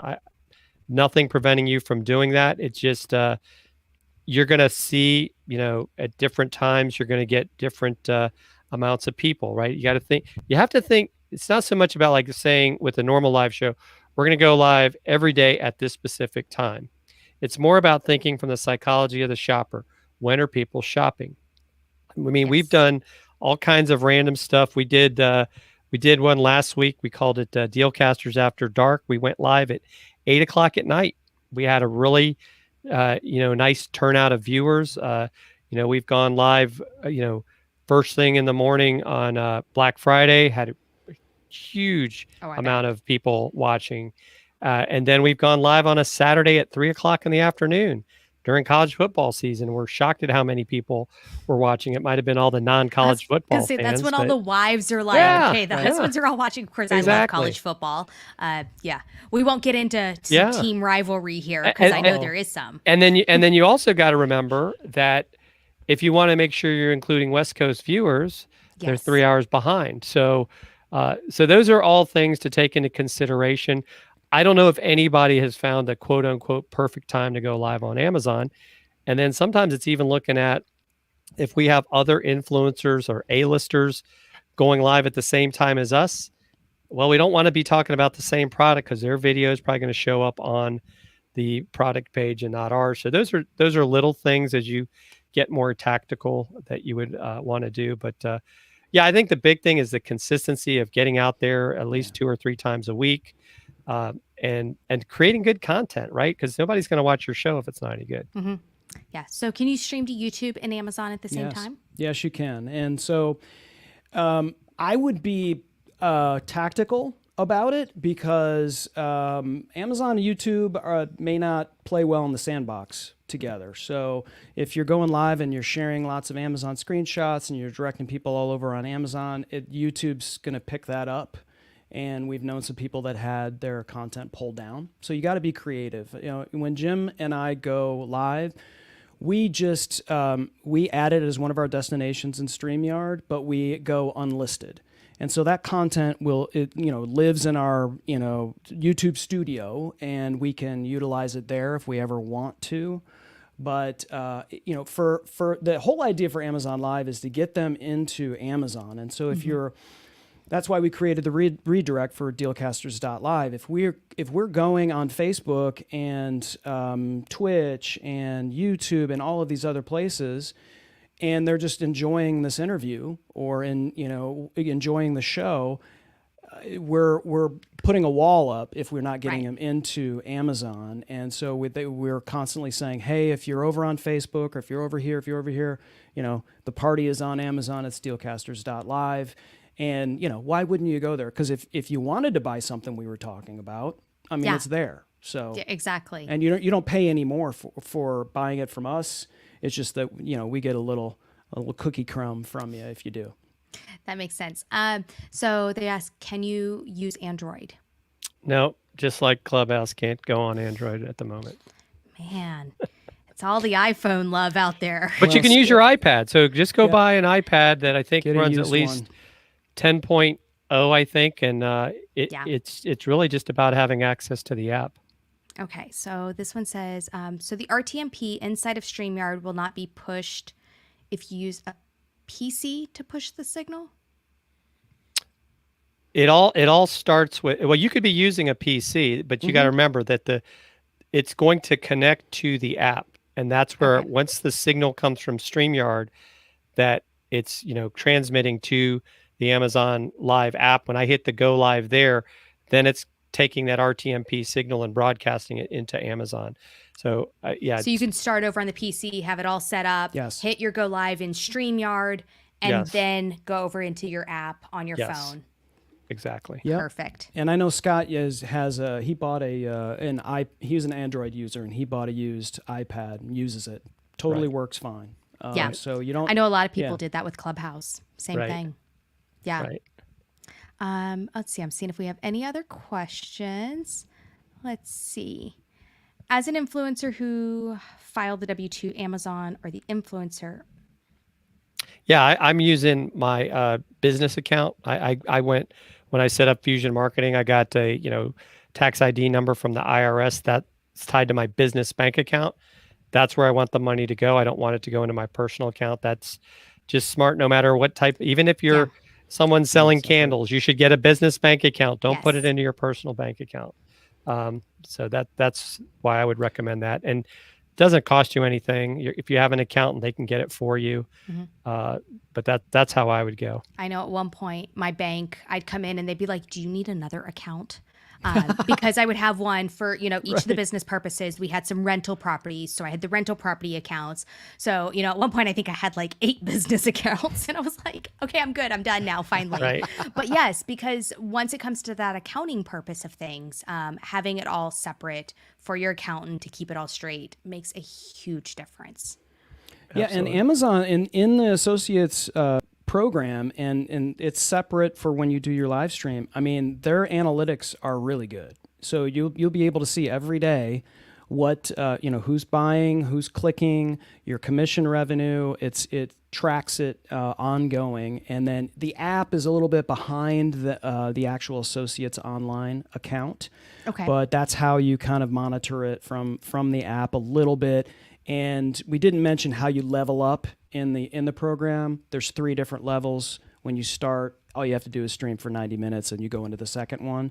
nothing preventing you from doing that. It's just you're going to see, at different times, you're going to get different amounts of people, right? You have to think, it's not so much about like saying with a normal live show, we're going to go live every day at this specific time. It's more about thinking from the psychology of the shopper. When are people shopping? I mean, we've done all kinds of random stuff. We did one last week. We called it Dealcasters After Dark. We went live at 8:00 at night. We had a really, nice turnout of viewers. We've gone live, first thing in the morning on Black Friday, had a huge amount of people watching. And then we've gone live on a Saturday at 3:00 in the afternoon during college football season. We're shocked at how many people were watching. It might have been all the non-college football fans. That's when all the wives are like, okay, the husbands are all watching. Of course, I love college football. We won't get into team rivalry here because I know there is some. And then you also got to remember that if you want to make sure you're including West Coast viewers, they're 3 hours behind. So those are all things to take into consideration. I don't know if anybody has found the quote unquote perfect time to go live on Amazon. And then sometimes it's even looking at if we have other influencers or A-listers going live at the same time as us. Well, we don't want to be talking about the same product because their video is probably going to show up on the product page and not ours. So those are little things as you get more tactical that you would want to do. But I think the big thing is the consistency of getting out there at least 2 or 3 times a week. And creating good content, right? Because nobody's going to watch your show if it's not any good. Mm-hmm. Yeah. So can you stream to YouTube and Amazon at the same time? Yes, you can. And so I would be tactical about it because Amazon and YouTube may not play well in the sandbox together. So if you're going live and you're sharing lots of Amazon screenshots and you're directing people all over on Amazon, YouTube's going to pick that up. And we've known some people that had their content pulled down. So you got to be creative. When Jim and I go live, we just we add it as one of our destinations in StreamYard, but we go unlisted. And so that content lives in our YouTube studio, and we can utilize it there if we ever want to. But for the whole idea for Amazon Live is to get them into Amazon. And so if that's why we created the redirect for Dealcasters.live. If we're going on Facebook and Twitch and YouTube and all of these other places, and they're just enjoying this interview or enjoying the show, we're putting a wall up if we're not getting them into Amazon. And so we're constantly saying, hey, if you're over on Facebook or if you're over here, the party is on Amazon. It's Dealcasters.live. And, why wouldn't you go there? Because if you wanted to buy something we were talking about, it's there. So exactly. And you don't pay any more for buying it from us. It's just that, we get a little cookie crumb from you if you do. That makes sense. So they ask, can you use Android? No, just like Clubhouse can't go on Android at the moment. Man, It's all the iPhone love out there. But you Well, can use your iPad. So just go buy an iPad that I think Get a runs at used least one. 10.0, I think, and Yeah. it's really just about having access to the app. Okay, so this one says, so the RTMP inside of StreamYard will not be pushed if you use a PC to push the signal? It all starts with, well, you could be using a PC, but you got to remember that it's going to connect to the app, and that's where Okay. once the signal comes from StreamYard, that it's transmitting to the Amazon Live app. When I hit the go live there, then it's taking that RTMP signal and broadcasting it into Amazon. So yeah, So you can start over on the PC, have it all set up, Yes. hit your go live in StreamYard, and Yes. then go over into your app on your Yes. phone. exactly. Yep. Perfect. And I know Scott he bought he was an Android user and he bought a used iPad and uses it. Totally Right. works fine. Yeah. So you don't. I know a lot of people Yeah. did that with Clubhouse. Same Right. thing. Yeah. Right. Let's see. I'm seeing if we have any other questions. Let's see. As an influencer who filed the W-2, Amazon or the influencer. Yeah, I'm using my business account. I went when I set up Fusion Marketing. I got a tax ID number from the IRS that's tied to my business bank account. That's where I want the money to go. I don't want it to go into my personal account. That's just smart. No matter what type, even if you're someone selling candles, you should get a business bank account. Don't put it Yes. into your personal bank account. So that's why I would recommend that. And doesn't cost you anything. If you have an accountant, they can get it for you. But that's how I would go. I know at one point my bank, I'd come in and they'd be like, "Do you need another account?" Because I would have one for each of the business purposes. We had some rental properties, so I had the rental property accounts. So at one point I think I had like 8 business accounts, and I was like, "Okay, I'm good. I'm done now. Finally." Right. But yes, because once it comes to that accounting purpose of things, having it all separate for your accountant to keep it all straight makes a huge difference. Yeah, Absolutely. and Amazon in the associates program, and it's separate for when you do your live stream. I mean, their analytics are really good, so you'll be able to see every day what who's buying, who's clicking, your commission revenue. It tracks it ongoing, and then the app is a little bit behind the actual associates online account. Okay. But that's how you kind of monitor it from the app a little bit. And we didn't mention how you level up in the program. There's 3 different levels. When you start, all you have to do is stream for 90 minutes and you go into the second one.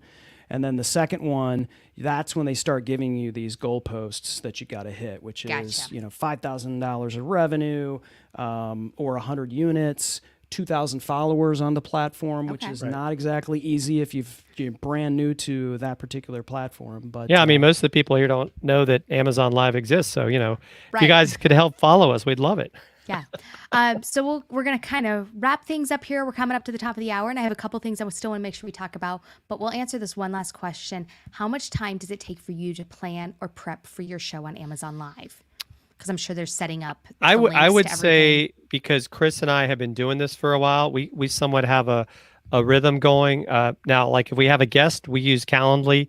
And then the second one, that's when they start giving you these goalposts that you got to hit, which is, Gotcha. $5,000 of revenue, or 100 units, 2,000 followers on the platform, which Okay. is not exactly easy if you're brand new to that particular platform. But Yeah, I mean, most of the people here don't know that Amazon Live exists. So, if you Right. guys could help follow us, we'd love it. Yeah. So we're going to kind of wrap things up here. We're coming up to the top of the hour, and I have a couple things I still want to make sure we talk about, but we'll answer this one last question. How much time does it take for you to plan or prep for your show on Amazon Live? Because I'm sure they're setting up. I would everything. say, because Chris and I have been doing this for a while, we somewhat have a rhythm going. Now, like if we have a guest, we use Calendly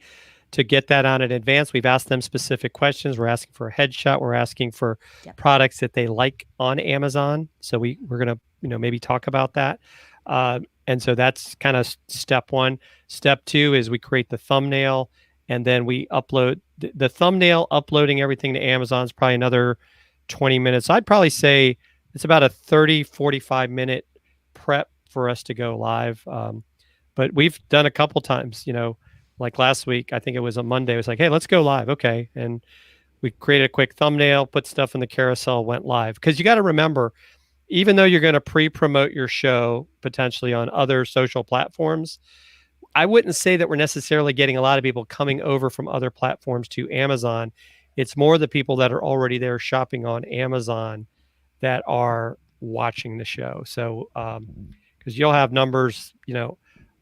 to get that on in advance. We've asked them specific questions. We're asking for a headshot. We're asking for products that they like on Amazon. So we're going to maybe talk about that. And so that's kind of step 1. Step 2 is we create the thumbnail, and then we upload the thumbnail. Uploading everything to Amazon is probably another 20 minutes. I'd probably say it's about a 30-45 minute prep for us to go live. But we've done a couple times, like last week, I think it was a Monday. It was like, hey, let's go live. Okay. And we created a quick thumbnail, put stuff in the carousel, went live. Because you got to remember, even though you're going to pre-promote your show potentially on other social platforms, I wouldn't say that we're necessarily getting a lot of people coming over from other platforms to Amazon. It's more the people that are already there shopping on Amazon that are watching the show. So, because you'll have numbers,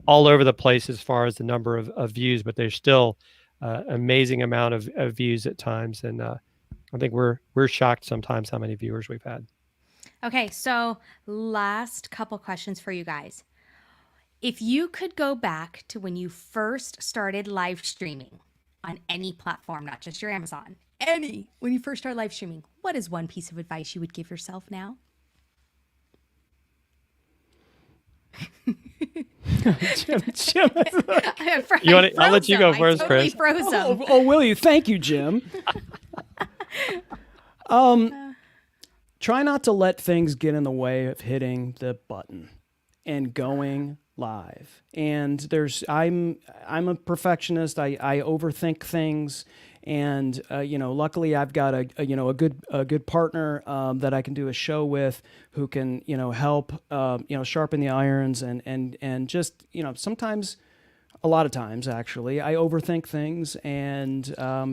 all over the place as far as the number of views, but there's still amazing amount of views at times. And I think we're shocked sometimes how many viewers we've had. Okay, so last couple questions for you guys. If you could go back to when you first started live streaming on any platform, not just your Amazon, when you first start live streaming, what is one piece of advice you would give yourself now? Jim. I'll let you go first, totally Chris. froze him. Oh, will you? Thank you, Jim. Try not to let things get in the way of hitting the button and going live. And I'm a perfectionist. I overthink things, and luckily I've got a good partner that I can do a show with, who can help sharpen the irons, and just sometimes. A lot of times, actually, I overthink things, and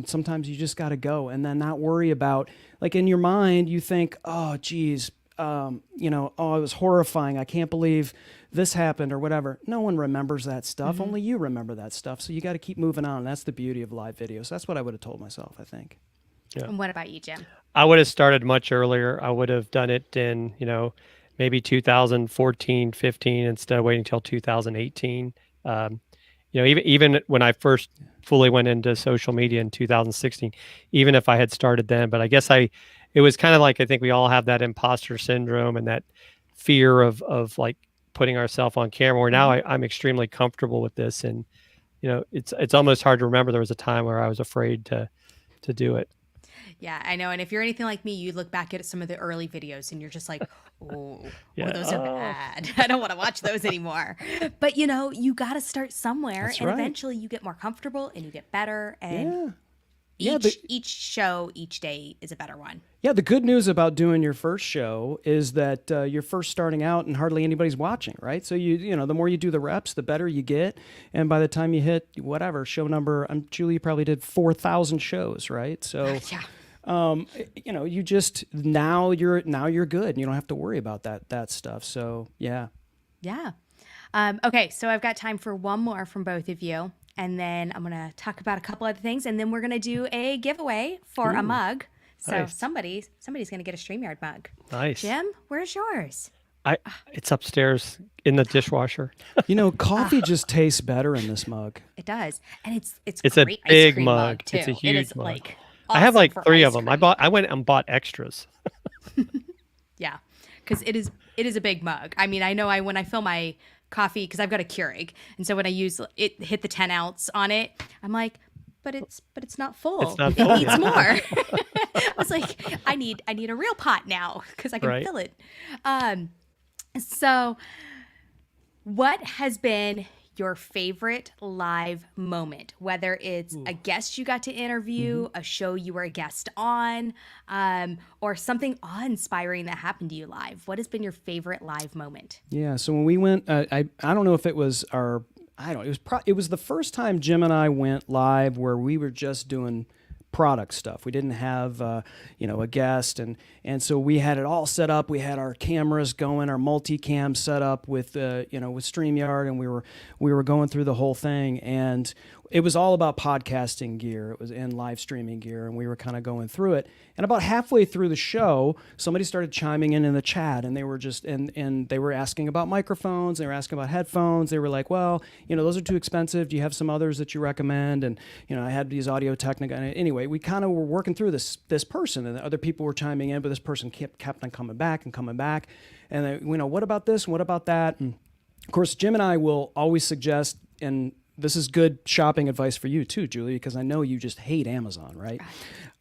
sometimes you just got to go and then not worry about, like, in your mind, you think, oh, geez, oh, it was horrifying. I can't believe this happened or whatever. No one remembers that stuff. Mm-hmm. Only you remember that stuff. So you got to keep moving on. That's the beauty of live videos. That's what I would have told myself, I think. Yeah. And what about you, Jim? I would have started much earlier. I would have done it in, maybe 2014, 15, instead of waiting until 2018. Even when I first fully went into social media in 2016, even if I had started then, but I guess it was kind of like, I think we all have that imposter syndrome and that fear of like putting ourselves on camera, where now I'm extremely comfortable with this. And, it's almost hard to remember there was a time where I was afraid to do it. Yeah, I know. And if you're anything like me, you look back at some of the early videos and you're just like, oh, those are bad. I don't want to watch those anymore. But, you got to start somewhere. That's and right. Eventually you get more comfortable and you get better. And Yeah. each show, each day is a better one. Yeah, the good news about doing your first show is that you're first starting out and hardly anybody's watching, right? So the more you do the reps, the better you get, and by the time you hit whatever show number, Julie, you probably did 4,000 shows, right? So, Yeah. you just now you're good. You don't have to worry about that stuff. So yeah. Yeah. Okay, so I've got time for one more from both of you. And then I'm going to talk about a couple other things. And then we're going to do a giveaway for a mug. So Nice. somebody's going to get a StreamYard mug. Nice. Jim, where's yours? It's upstairs in the dishwasher. Coffee just tastes better in this mug. It does. And it's a great big ice cream mug. too. It's a It huge is mug. like I have awesome like for 3 ice of them. cream. I went and bought extras. Yeah, because it is a big mug. I mean, I know when I fill my coffee, because I've got a Keurig, and so when I use it, hit the 10 ounce on it, I'm like, but it's not full. It's not full, It needs yeah. more. I was like, I need a real pot now because I can Right. fill it. So, what has been your favorite live moment, whether it's a guest you got to interview, a show you were a guest on, or something awe-inspiring that happened to you live? What has been your favorite live moment? Yeah. So when we went, I don't know if it was it was the first time Jim and I went live where we were just doing product stuff. We didn't have a guest, and so we had it all set up. We had our cameras going, our multicam set up with with StreamYard, and we were going through the whole thing, and it was all about podcasting gear. It was in live streaming gear, and we were kind of going through it. And about halfway through the show, somebody started chiming in the chat, and they were just and they were asking about microphones. They were asking about headphones. They were like, well, those are too expensive. Do you have some others that you recommend? And I had these Audio-Technica. And anyway, we kind of were working through this person, and other people were chiming in, but this person kept on coming back. And they, what about this? What about that? And of course, Jim and I will always suggest, and this is good shopping advice for you too, Julie, because I know you just hate Amazon, right?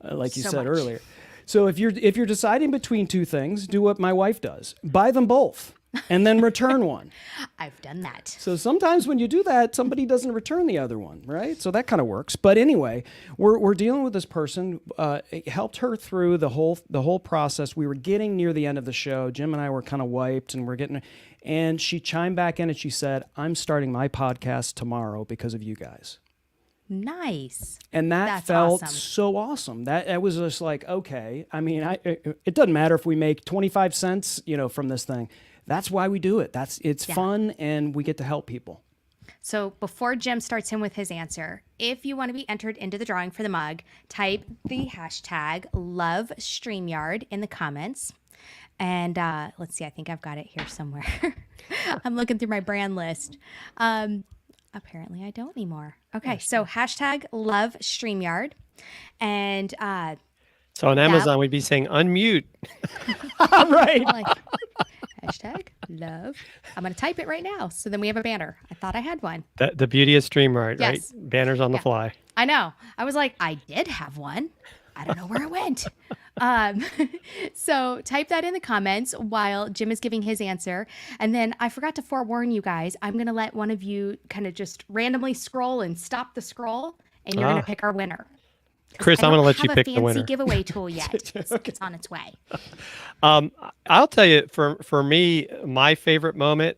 Like you So said much. earlier. So if you're deciding between two things, do what my wife does: buy them both, and then return one. I've done that. So sometimes when you do that, somebody doesn't return the other one, right? So that kind of works. But anyway, we're dealing with this person. It helped her through the whole process. We were getting near the end of the show. Jim and I were kind of wiped, and she chimed back in and she said, "I'm starting my podcast tomorrow because of you guys." Nice. And that That's felt awesome. so awesome. That was just like, okay. I mean, it doesn't matter if we make 25 cents, from this thing. That's why we do it. It's fun, and we get to help people. So before Jim starts in with his answer, if you want to be entered into the drawing for the mug, type the hashtag #LoveStreamYard in the comments. And let's see, I think I've got it here somewhere. I'm looking through my brand list. Apparently I don't anymore. Okay, so hashtag #LoveStreamYard. And So on Amazon, we'd be saying unmute. Right. like, hashtag love. I'm going to type it right now. So then we have a banner. I thought I had one. The beauty of StreamYard, right? Yes. Banners on the fly. I know. I was like, I did have one. I don't know where it went. So type that in the comments while Jim is giving his answer. And then I forgot to forewarn you guys. I'm going to let one of you kind of just randomly scroll and stop the scroll. And you're going to pick our winner. Chris, I'm going to let you pick the winner. I don't have a fancy giveaway tool yet. It's on its way. I'll tell you, for me, my favorite moment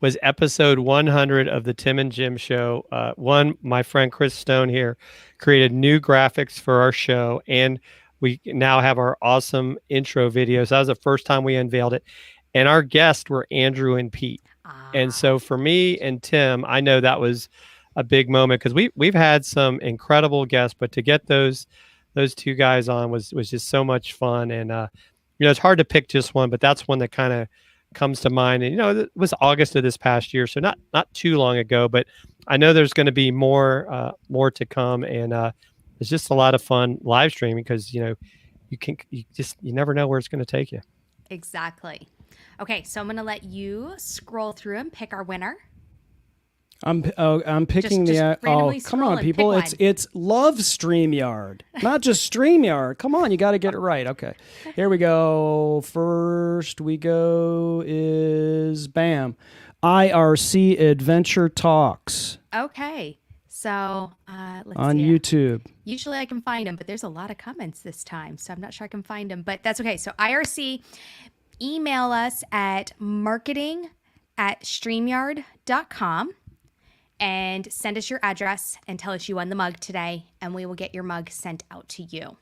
was episode 100 of the Tim and Jim show. My friend Chris Stone here created new graphics for our show, and we now have our awesome intro videos. That was the first time we unveiled it, and our guests were Andrew and Pete. And so for me and Tim, I know that was a big moment because we've had some incredible guests, but to get those two guys on was just so much fun. And it's hard to pick just one, but that's one that kind of comes to mind. And it was August of this past year, so not too long ago, but I know there's going to be more to come. And it's just a lot of fun live streaming because you never know where it's going to take you. Exactly. Okay, so I'm going to let you scroll through and pick our winner. I'm picking come on, people. It's love StreamYard, not just StreamYard. Come on, you got to get it right. Okay, here we go. First we go is IRC Adventure Talks. Okay, so let's on see YouTube. Usually I can find them, but there's a lot of comments this time, so I'm not sure I can find them. But that's okay. So IRC, email us at marketing@streamyard.com. and send us your address and tell us you won the mug today, and we will get your mug sent out to you.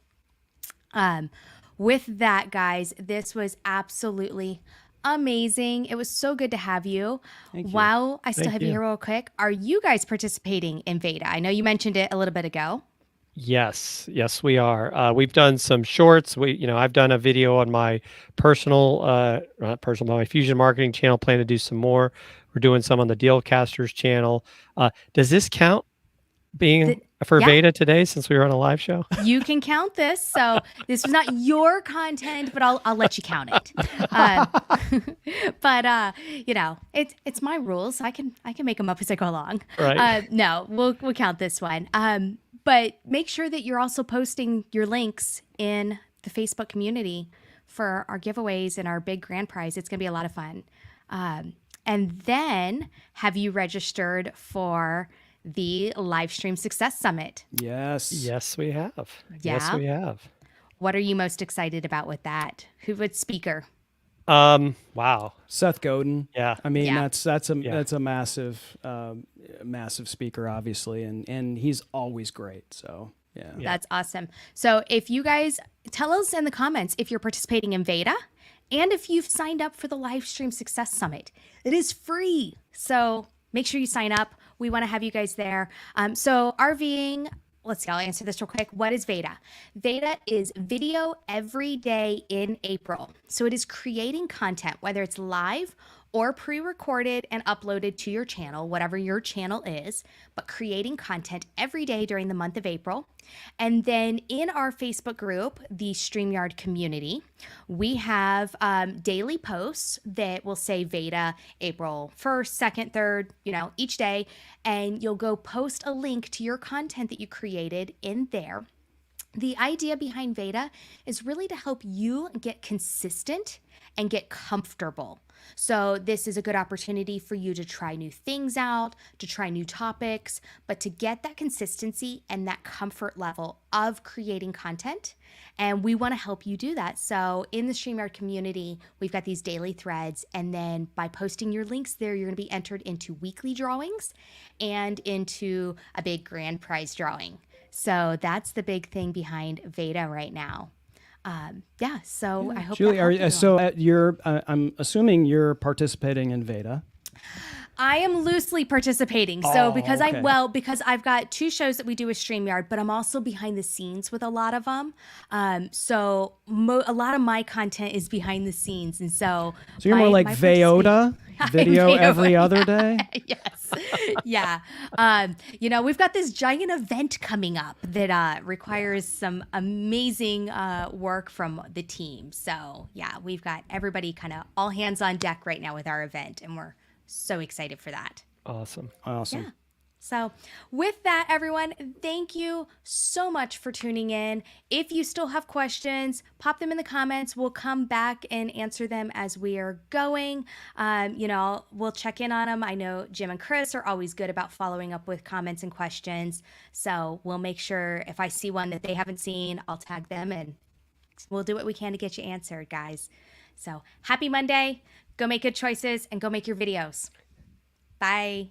With that, guys, this was absolutely amazing. It was so good to have you. Thank you. Wow, I still have you here real quick. Are you guys participating in Veda? I know you mentioned it a little bit ago. Yes, we are. We've done some shorts. I've done a video on my my Fusion Marketing channel. Plan to do some more. We're doing some on the Dealcasters channel. Does this count being for Veda today since we were on a live show? You can count this. So this was not your content, but I'll let you count it. But it's my rules. I can make them up as I go along. Right. No, we'll count this one. But make sure that you're also posting your links in the Facebook community for our giveaways and our big grand prize. It's going to be a lot of fun. And then, have you registered for the Livestream Success Summit? Yes, we have. Yeah? Yes, we have. What are you most excited about with that? Who would speaker? Wow, Seth Godin. Yeah, I mean that's a massive speaker, obviously, and he's always great. So yeah, That's awesome. So if you guys tell us in the comments if you're participating in Veda. And if you've signed up for the Livestream Success Summit, it is free. So make sure you sign up. We want to have you guys there. So RVing, let's see, I'll answer this real quick. What is Veda? Veda is video every day in April. So it is creating content, whether it's live or pre-recorded and uploaded to your channel, whatever your channel is, but creating content every day during the month of April. And then in our Facebook group, the StreamYard community, we have daily posts that will say Veda April 1st, 2nd, 3rd, each day. And you'll go post a link to your content that you created in there. The idea behind Veda is really to help you get consistent and get comfortable. So this is a good opportunity for you to try new things out, to try new topics, but to get that consistency and that comfort level of creating content. And we want to help you do that. So in the StreamYard community, we've got these daily threads. And then by posting your links there, you're going to be entered into weekly drawings and into a big grand prize drawing. So that's the big thing behind Veda right now. So I hope Julie, that helped you. I'm assuming you're participating in Veda. I am loosely participating. So Oh, because okay. because I've got 2 shows that we do with StreamYard, but I'm also behind the scenes with a lot of them. So a lot of my content is behind the scenes, and so So you're more like my Veda, video Veda, every other day? yes, yeah. We've got this giant event coming up that requires some amazing work from the team. So yeah, we've got everybody kind of all hands on deck right now with our event, and we're so excited for that. Awesome. Awesome. Yeah. So, with that, everyone, thank you so much for tuning in. If you still have questions, pop them in the comments. We'll come back and answer them as we are going. We'll check in on them. I know Jim and Chris are always good about following up with comments and questions. So, we'll make sure if I see one that they haven't seen, I'll tag them and we'll do what we can to get you answered, guys. So, happy Monday. Go make good choices and go make your videos. Bye.